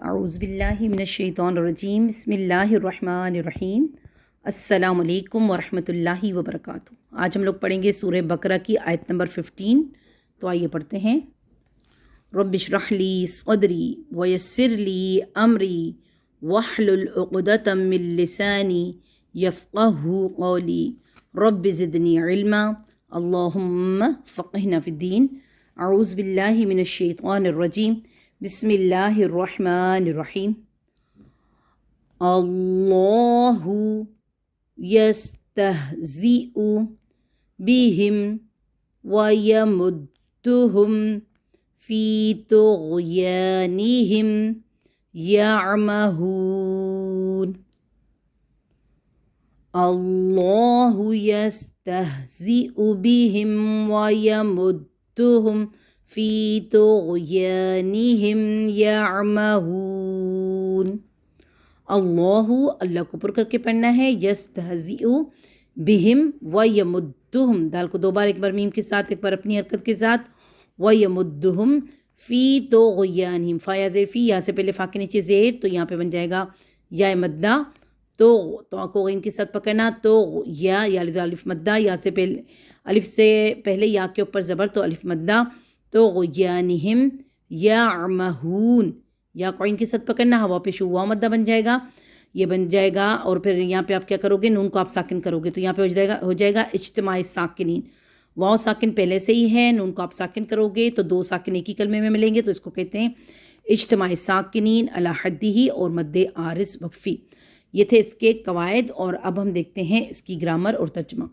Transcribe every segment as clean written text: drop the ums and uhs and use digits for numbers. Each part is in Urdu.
اعوذ باللہ من الشیطان الرجیم بسم اللہ الرحمن الرحیم السلام علیکم ورحمۃ اللہ وبرکاتہ۔ آج ہم لوگ پڑھیں گے سورہ بقرہ کی آیت نمبر 15۔ تو آئیے پڑھتے ہیں۔ رب اشرح لی صدری ویسر لی امری واحلل عقدۃ من لسانی یفقہوا قولی رب زدنی علما اللہم فقہنا فی الدین۔ اعوذ باللہ من الشیطان الرجیم بسم اللہ الرحمن الرحیم۔ اللہ یستہزئ بہم ویمدہم فی طغیانہم یعمہون۔ اللہ یستہزئ بہم ویمدہم فی طغیانہم یعمہون۔ اللہ کو پر کر کے پڑھنا ہے، یستہزئ بہم ویمدہم، دال کو دو بار، ایک بار میم کے ساتھ، ایک بار اپنی حرکت کے ساتھ، ویمدہم فی طغیانہم، فا یا زیر فی، یہاں سے پہلے فا کے نیچے زیر، تو یہاں پہ بن جائے گا یا مدہ، تو کو غین کے ساتھ پکڑنا، تو یا الف مدہ، یا سے پہلے الف سے پہلے یا کے اوپر زبر، تو الف مدہ، طغیانہم یعمہون، یا قعین کے ساتھ پکڑنا، ہوا پہ شو واو مدہ بن جائے گا، یہ بن جائے گا، اور پھر یہاں پہ آپ کیا کرو گے، نون کو آپ ساکن کرو گے، تو یہاں پہ ہو جائے گا اجتماع ساکنین، واو ساکن پہلے سے ہی ہے، نون کو آپ ساکن کرو گے تو دو ساکن ایک ہی کلمے میں ملیں گے، تو اس کو کہتے ہیں اجتماع ساکنین علی حدہ، اور مد عارض وقفی۔ یہ تھے اس کے قواعد، اور اب ہم دیکھتے ہیں اس کی گرامر اور ترجمہ۔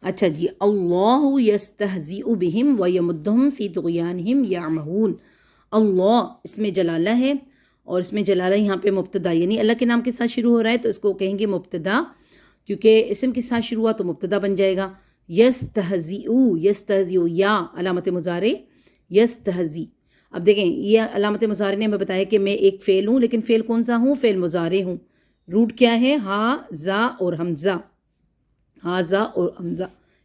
اچھا جی، اللہ یستہزئ بہم ویمدہم فی طغیانہم یعمہون۔ اللہ اس میں جلالہ ہے، اور اس میں جلالہ یہاں پہ مبتدا، یعنی اللہ کے نام کے ساتھ شروع ہو رہا ہے تو اس کو کہیں گے مبتدا، کیونکہ اسم کے ساتھ شروع ہوا تو مبتدا بن جائے گا۔ یستہزئ یا علامت مضارع یستہزئ۔ اب دیکھیں، یہ علامت مضارع نے ہمیں بتایا کہ میں ایک فعل ہوں، لیکن فعل کون سا ہوں؟ فعل مضارع ہوں۔ روٹ کیا ہے؟ ہا زا اور حمزہ، ہاذا اور حمزہ،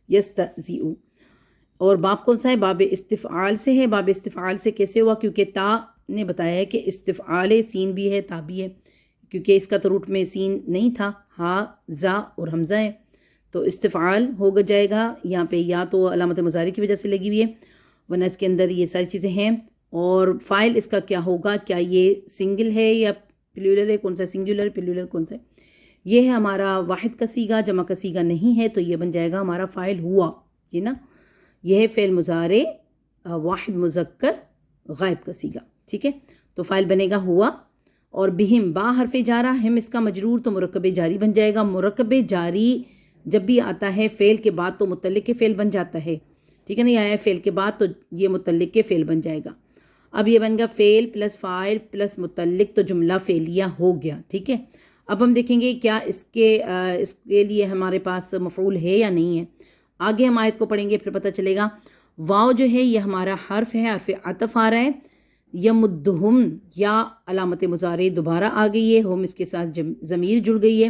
یستہزئ۔ اور باب کون سا ہے؟ باب استفعال سے ہے۔ باب استفعال سے کیسے ہوا؟ کیونکہ تا نے بتایا ہے کہ استفعال ہے، سین بھی ہے، تا بھی ہے، کیونکہ اس کا تو روٹ میں سین نہیں تھا، ہا زا اور حمزہ ہے، تو استفعال ہو جائے گا۔ یہاں پہ یا تو علامت مضارع کی وجہ سے لگی ہوئی ہے، ورنہ اس کے اندر یہ ساری چیزیں ہیں۔ اور فاعل اس کا کیا ہوگا؟ کیا یہ سنگل ہے یا پلورل ہے؟ کون سا سنگولر پلورل کون سا؟ یہ ہے ہمارا واحد کا صیغہ، جمع کا صیغہ نہیں ہے، تو یہ بن جائے گا ہمارا فاعل ہوا، یہ نا، یہ ہے فعل مضارع واحد مذکر غائب کا صیغہ، ٹھیک ہے، تو فاعل بنے گا ہوا۔ اور بہم، با حرف جارہ، ہم اس کا مجرور، تو مرکب جاری بن جائے گا۔ مرکب جاری جب بھی آتا ہے فعل کے بعد تو متعلق کے فعل بن جاتا ہے، ٹھیک ہے نا، یہ آیا فعل کے بعد تو یہ متعلق کے فعل بن جائے گا۔ اب یہ بن گا فعل پلس فاعل پلس متعلق، تو جملہ فعلیہ ہو گیا، ٹھیک ہے۔ اب ہم دیکھیں گے کیا اس کے لیے ہمارے پاس مفعول ہے یا نہیں ہے۔ آگے ہم آیت کو پڑھیں گے، پھر پتہ چلے گا۔ واو جو ہے یہ ہمارا حرف ہے، حرف عطف آ رہا ہے۔ یمدہم، یا علامت مضارع دوبارہ آ گئی ہے، ہم اس کے ساتھ ضمیر جڑ گئی ہے۔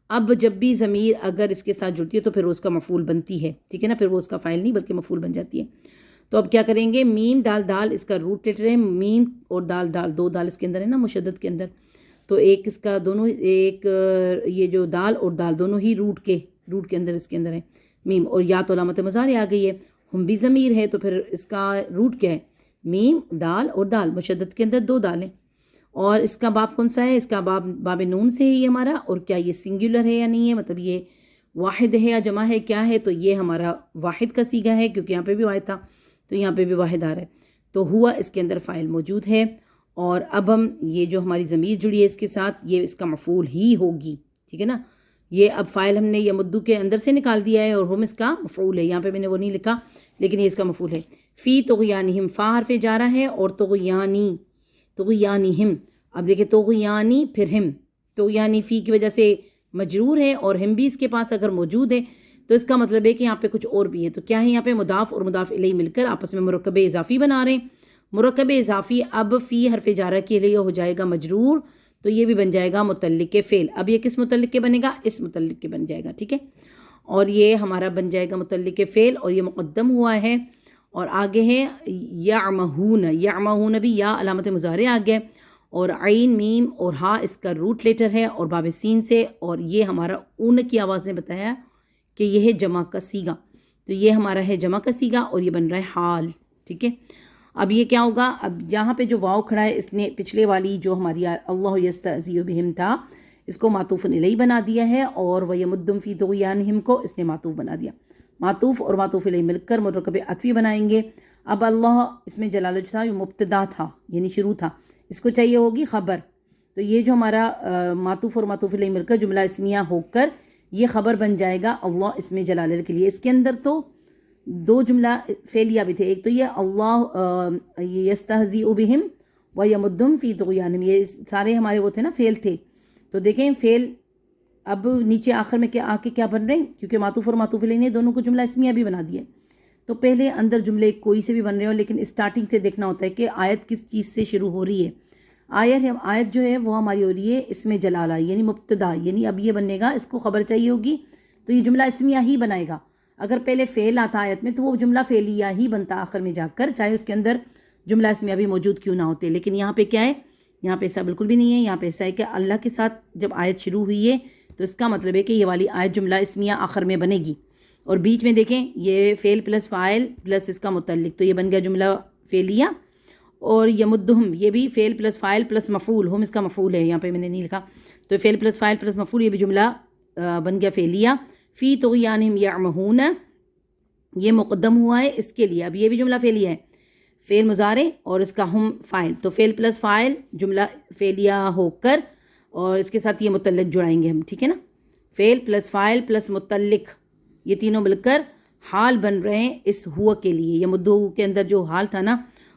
اب جب بھی ضمیر اگر اس کے ساتھ جڑتی ہے تو پھر وہ اس کا مفعول بنتی ہے، ٹھیک ہے نا، پھر وہ اس کا فاعل نہیں بلکہ مفعول بن جاتی ہے۔ تو اب کیا کریں گے؟ میم دال دال اس کا روٹ لیٹر ہے، میم اور دال دال، دو دال اس کے اندر ہے نا مشدد کے اندر، تو ایک اس کا دونوں، ایک یہ جو دال اور دال دونوں ہی روٹ کے اندر اس کے اندر ہے میم، اور یا تو علامت مضارع آ گئی ہے، ہم بھی ضمیر ہے، تو پھر اس کا روٹ کیا ہے؟ میم دال اور دال، مشدد کے اندر دو دالیں۔ اور اس کا باب کون سا ہے؟ اس کا باب نون سے ہے یہ ہمارا، اور کیا یہ سنگولر ہے یا نہیں ہے، مطلب یہ واحد ہے یا جمع ہے، کیا ہے؟ تو یہ ہمارا واحد کا صیغہ ہے، کیونکہ یہاں پہ بھی واحد تھا تو یہاں پہ بھی واحد آ رہا ہے، تو ہوا اس کے اندر فاعل موجود ہے۔ اور اب ہم یہ جو ہماری ضمیر جڑی ہے اس کے ساتھ، یہ اس کا مفعول ہی ہوگی، ٹھیک ہے نا۔ یہ اب فاعل ہم نے یمدو کے اندر سے نکال دیا ہے، اور ہم اس کا مفعول ہے، یہاں پہ میں نے وہ نہیں لکھا لیکن یہ اس کا مفعول ہے۔ فی طغیانہم، فا حرف جارہ ہے، اور طغیانہم، اب دیکھیں طغیانی پھر ہم، طغیانی فی کی وجہ سے مجرور ہے، اور ہم بھی اس کے پاس اگر موجود ہے تو اس کا مطلب ہے کہ یہاں پہ کچھ اور بھی ہے، تو کیا ہے؟ یہاں پہ مضاف اور مضاف الیہ مل کر آپس میں مرکب اضافی بنا رہے ہیں۔ مرکب اضافی اب فی حرف جارہ کے لیے ہو جائے گا مجرور، تو یہ بھی بن جائے گا متعلق کے فعل۔ اب یہ کس متعلق کے بنے گا؟ اس متعلق کے بن جائے گا، ٹھیک ہے، اور یہ ہمارا بن جائے گا متعلق کے فعل، اور یہ مقدم ہوا ہے۔ اور آگے ہے یعمہون، یعمہون بھی یا علامت مضارع آ گیا، اور عین میم اور ہا اس کا روٹ لیٹر ہے اور باب سین سے، اور یہ ہمارا اون کی آواز نے بتایا کہ یہ ہے جمع کا سیگا، تو یہ ہمارا ہے جمع کا سیگا اور یہ بن رہا ہے حال. ٹھیک ہے، اب یہ کیا ہوگا، اب یہاں پہ جو واو کھڑا ہے اس نے پچھلے والی جو ہماری اللہ یستہزئ بہم تھا اس کو معطوف الیہ بنا دیا ہے، اور ویمدہم فی طغیانہم کو اس نے معطوف بنا دیا. معطوف اور معطوف الیہ مل کر مرکب عطفی بنائیں گے. اب اللہ اس میں جلالہ جو تھا یہ مبتدا تھا یعنی شروع تھا، اس کو چاہیے ہوگی خبر، تو یہ جو ہمارا معطوف اور معطوف الیہ مل کر جملہ اسمیہ ہو کر یہ خبر بن جائے گا اللہ اس میں جلالہ کے لیے. اس کے اندر تو دو جملہ فعلیہ بھی تھے، ایک تو یہ اللہ یستہزئ بہم ویمدہم فی طغیانہم، یہ سارے ہمارے وہ تھے نا فعل تھے. تو دیکھیں فعل اب نیچے آخر میں کیا آ کے کیا بن رہے ہیں، کیونکہ معطوف اور معطوف الیہ نے دونوں کو جملہ اسمیہ بھی بنا دیا. تو پہلے اندر جملے کوئی سے بھی بن رہے ہو، لیکن اسٹارٹنگ سے دیکھنا ہوتا ہے کہ آیت کس چیز سے شروع ہو رہی ہے. آیت جو ہے وہ ہماری ہو رہی ہے اس میں جلالہ یعنی مبتدا، یعنی اب یہ بنے گا اس کو خبر چاہیے ہوگی تو یہ جملہ اسمیہ ہی بنائے گا. اگر پہلے فعل آتا آیت میں تو وہ جملہ فعلیہ ہی بنتا آخر میں جا کر، چاہے اس کے اندر جملہ اسمیہ بھی موجود کیوں نہ ہوتے. لیکن یہاں پہ کیا ہے، یہاں پہ ایسا بالکل بھی نہیں ہے. یہاں پہ ایسا ہے کہ اللہ کے ساتھ جب آیت شروع ہوئی ہے تو اس کا مطلب ہے کہ یہ والی آیت جملہ اسمیہ آخر میں بنے گی، اور بیچ میں دیکھیں یہ فعل پلس فاعل پلس اس کا متعلق، تو یہ بن گیا جملہ فعلیہ. اور یمدہم یہ بھی فعل پلس فاعل پلس مفعول، ہم اس کا مفعول ہے، یہاں پہ میں نے نہیں لکھا، تو فعل پلس فاعل پلس مفعول یہ بھی جملہ بن گیا فعلیہ. فی طغیانہم یعمہون یہ مقدم ہوا ہے اس کے لیے، اب یہ بھی جملہ فعلیہ ہے، فعل مضارع اور اس کا ہم فاعل، تو فعل پلس فاعل جملہ فعلیہ ہو کر اور اس کے ساتھ یہ متعلق جڑائیں گے ہم. ٹھیک ہے نا، فعل پلس فاعل پلس متعلق یہ تینوں مل کر حال بن رہے ہیں اس ہوا کے لیے. یمدہ کے اندر جو حال تھا نا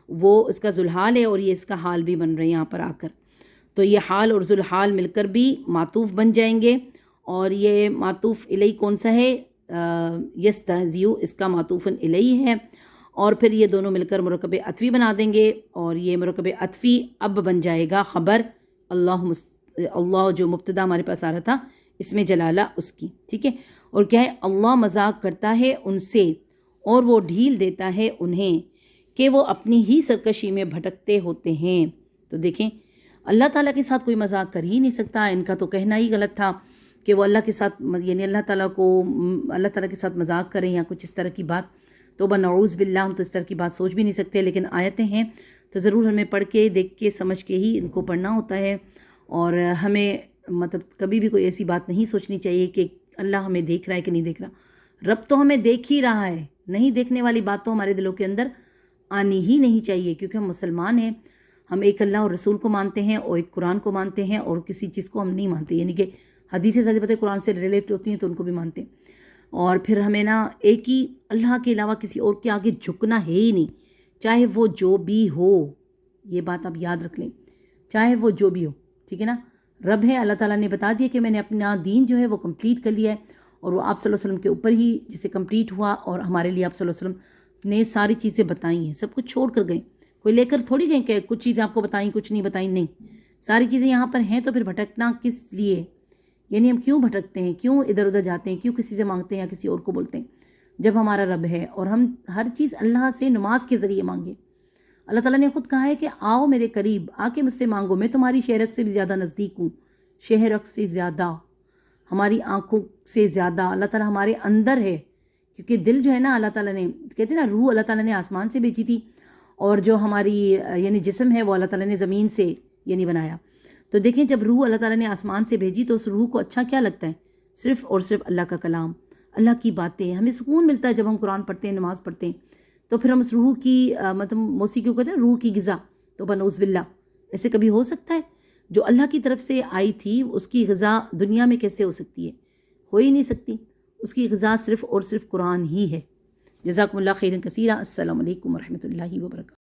وہ اس کا ذوالحال ہے اور یہ اس کا حال بھی بن رہے ہیں یہاں پر آ کر، تو یہ حال اور ذوالحال مل کر بھی معطوف بن جائیں گے. اور یہ معطوف الیہ کون سا ہے، یستہزئ، اس کا معطوف الیہ ہے، اور پھر یہ دونوں مل کر مرکب عطفی بنا دیں گے، اور یہ مرکب عطفی اب بن جائے گا خبر اللہ جو مبتدا ہمارے پاس آ رہا تھا اس میں جلالہ اس کی. ٹھیک ہے، اور کیا ہے، اللہ مذاق کرتا ہے ان سے اور وہ ڈھیل دیتا ہے انہیں کہ وہ اپنی ہی سرکشی میں بھٹکتے ہوتے ہیں. تو دیکھیں اللہ تعالیٰ کے ساتھ کوئی مذاق کر ہی نہیں سکتا، ان کا تو کہنا ہی غلط تھا کہ وہ اللہ کے ساتھ یعنی اللہ تعالیٰ کے ساتھ مذاق کریں یا کچھ اس طرح کی بات، تو نعوذ باللہ ہم تو اس طرح کی بات سوچ بھی نہیں سکتے. لیکن آیتیں ہیں تو ضرور ہمیں پڑھ کے دیکھ کے سمجھ کے ہی ان کو پڑھنا ہوتا ہے، اور ہمیں مطلب کبھی بھی کوئی ایسی بات نہیں سوچنی چاہیے کہ اللہ ہمیں دیکھ رہا ہے کہ نہیں دیکھ رہا. رب تو ہمیں دیکھ ہی رہا ہے، نہیں دیکھنے والی بات تو ہمارے دلوں کے اندر آنی ہی نہیں چاہیے، کیونکہ ہم مسلمان ہیں، ہم ایک اللہ اور رسول کو مانتے ہیں اور ایک قرآن کو مانتے ہیں، اور کسی چیز کو ہم نہیں مانتے، یعنی کہ حدیثیں ساری باتیں قرآن سے ریلیٹ ہوتی ہیں تو ان کو بھی مانتے ہیں. اور پھر ہمیں نا ایک ہی اللہ کے علاوہ کسی اور کے آگے جھکنا ہے ہی نہیں، چاہے وہ جو بھی ہو. یہ بات آپ یاد رکھ لیں، چاہے وہ جو بھی ہو. ٹھیک ہے نا، رب ہے، اللہ تعالیٰ نے بتا دیا کہ میں نے اپنا دین جو ہے وہ کمپلیٹ کر لیا ہے، اور وہ آپ صلی اللہ علیہ وسلم کے اوپر ہی جسے کمپلیٹ ہوا، اور ہمارے لیے آپ صلی اللہ علیہ وسلم نے ساری چیزیں بتائی ہیں، سب کچھ چھوڑ کر گئے، کوئی لے کر تھوڑی گئے کہ کچھ چیزیں آپ کو بتائیں کچھ نہیں بتائیں، نہیں، ساری چیزیں یہاں پر ہیں. تو پھر بھٹکنا کس لیے، یعنی ہم کیوں بھٹکتے ہیں، کیوں ادھر ادھر جاتے ہیں، کیوں کسی سے مانگتے ہیں یا کسی اور کو بولتے ہیں، جب ہمارا رب ہے اور ہم ہر چیز اللہ سے نماز کے ذریعے مانگیں. اللہ تعالیٰ نے خود کہا ہے کہ آؤ میرے قریب آ کے مجھ سے مانگو، میں تمہاری شہرک سے بھی زیادہ نزدیک ہوں، شہرک سے زیادہ، ہماری آنکھوں سے زیادہ اللہ تعالیٰ ہمارے اندر ہے. کیونکہ دل جو ہے نا اللہ تعالیٰ نے کہتے ہیں نا روح اللہ تعالیٰ نے آسمان سے بھیجی تھی، اور جو ہماری یعنی جسم ہے وہ اللہ تعالیٰ نے زمین سے یعنی بنایا. تو دیکھیں جب روح اللہ تعالیٰ نے آسمان سے بھیجی تو اس روح کو اچھا کیا لگتا ہے، صرف اور صرف اللہ کا کلام، اللہ کی باتیں. ہمیں سکون ملتا ہے جب ہم قرآن پڑھتے ہیں، نماز پڑھتے ہیں، تو پھر ہم اس روح کی مطلب موسیقی کو کہتے ہیں روح کی غذا. تو بنعوذ باللہ ایسے کبھی ہو سکتا ہے؟ جو اللہ کی طرف سے آئی تھی اس کی غذا دنیا میں کیسے ہو سکتی ہے؟ ہو ہی نہیں سکتی. اس کی غذا صرف اور صرف قرآن ہی ہے. جزاکم اللہ خیرا کثیرا. السلام علیکم ورحمۃ اللہ وبرکاتہ.